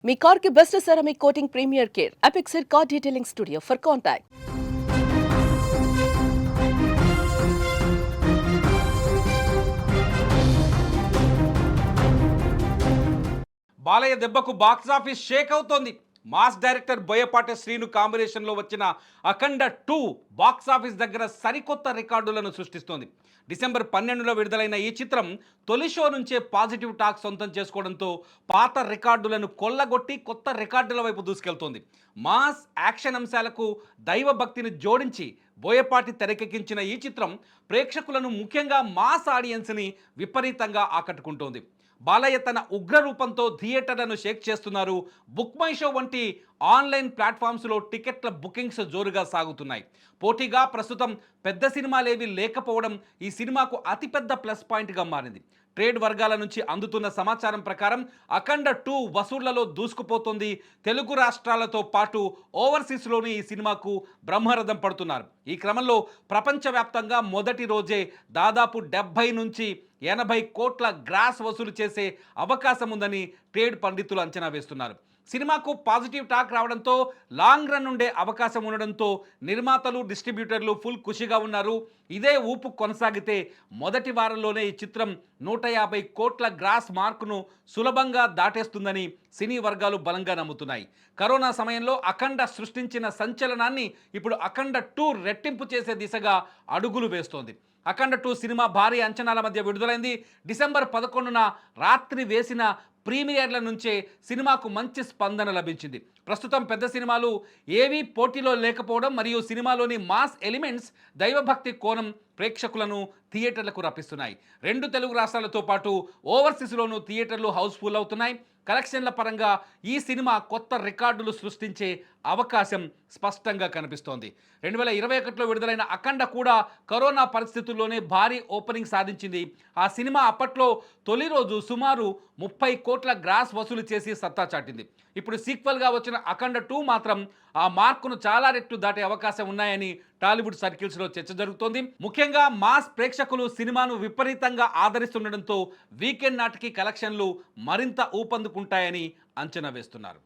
మీ car కి best ceramic coating premier care Apexer car detailing studio for contact. Balayya దెబ్బకు box office Sheikh అవుతోంది. Mass director Boyapati Srinu కాంబినేషన్లో వచ్చిన అఖండ 2 బాక్సాఫీస్ దగ్గర సరికొత్త రికార్డులను సృష్టిస్తోంది. డిసెంబర్ 12లో విడుదలైన ఈ చిత్రం తొలి షో నుంచే పాజిటివ్ టాక్ సొంతం చేసుకోవడంతో పాత రికార్డులను కొల్లగొట్టి కొత్త రికార్డుల వైపు దూసుకెళ్తోంది. మాస్ యాక్షన్ అంశాలకు దైవభక్తిని జోడించి బోయపాటి తెరకెక్కించిన ఈ చిత్రం ప్రేక్షకులను, ముఖ్యంగా మాస్ ఆడియన్స్ని విపరీతంగా ఆకట్టుకుంటోంది. బాలయ్య తన ఉగ్ర రూపంతో థియేటర్లను షేక్ చేస్తున్నారు. బుక్ మై షో వంటి ఆన్లైన్ ప్లాట్ఫామ్స్లో టికెట్ల బుకింగ్స్ జోరుగా సాగుతున్నాయి. పోటీగా ప్రస్తుతం పెద్ద సినిమాలేవి లేకపోవడం ఈ సినిమాకు అతిపెద్ద ప్లస్ పాయింట్గా మారింది. ట్రేడ్ వర్గాల నుంచి అందుతున్న సమాచారం ప్రకారం అఖండ 2 వసూళ్లలో దూసుకుపోతుంది. తెలుగు రాష్ట్రాలతో పాటు ఓవర్సీస్లోని ఈ సినిమాకు బ్రహ్మరథం పడుతున్నారు. ఈ క్రమంలో ప్రపంచవ్యాప్తంగా మొదటి రోజే దాదాపు 70 నుంచి 80 కోట్ల గ్రాస్ వసూలు చేసే అవకాశం ఉందని ట్రేడ్ పండితులు అంచనా వేస్తున్నారు. సినిమాకు పాజిటివ్ టాక్ రావడంతో లాంగ్ రన్ ఉండే అవకాశం ఉండడంతో నిర్మాతలు, డిస్ట్రిబ్యూటర్లు ఫుల్ ఖుషిగా ఉన్నారు. ఇదే ఊపు కొనసాగితే మొదటి వారంలోనే ఈ చిత్రం 150 కోట్ల గ్రాస్ మార్కును సులభంగా దాటేస్తుందని సినీ వర్గాలు బలంగా నమ్ముతున్నాయి. కరోనా సమయంలో అఖండ సృష్టించిన సంచలనాన్ని ఇప్పుడు అఖండ 2 రెట్టింపు చేసే దిశగా అడుగులు వేస్తోంది. అఖండ 2 సినిమా భారీ అంచనాల మధ్య విడుదలైంది. డిసెంబర్ 11న రాత్రి వేసిన ప్రీమియర్ల నుంచే సినిమాకు మంచి స్పందన లభించింది. ప్రస్తుతం పెద్ద సినిమాలు ఏవీ పోటీలో లేకపోవడం మరియు సినిమాలోని మాస్ ఎలిమెంట్స్, దైవభక్తి కోణం ప్రేక్షకులను థియేటర్లకు రప్పిస్తున్నాయి. 2 తెలుగు రాష్ట్రాలతో పాటు ఓవర్సీస్లోనూ థియేటర్లు హౌస్ఫుల్ అవుతున్నాయి. కలెక్షన్ల పరంగా ఈ సినిమా కొత్త రికార్డులు సృష్టించే అవకాశం స్పష్టంగా కనిపిస్తోంది. 2021లో విడుదలైన అఖండ కూడా కరోనా పరిస్థితుల్లోనే భారీ ఓపెనింగ్ సాధించింది. ఆ సినిమా అప్పట్లో తొలి రోజు సుమారు 30 కోట్ల గ్రాస్ వసూలు చేసి సత్తా చాటింది. ఇప్పుడు సీక్వెల్గా వచ్చిన అఖండ 2 మాత్రం ఆ మార్కును చాలా రెట్లు దాటే అవకాశం ఉన్నాయని టాలీవుడ్ సర్కిల్స్లో చర్చ జరుగుతోంది. ముఖ్యంగా మాస్ ప్రేక్షకులు సినిమాను విపరీతంగా ఆదరిస్తుండడంతో వీకెండ్ నాటికి కలెక్షన్లు మరింత ఊపందుకుంటాయని అంచనా వేస్తున్నారు.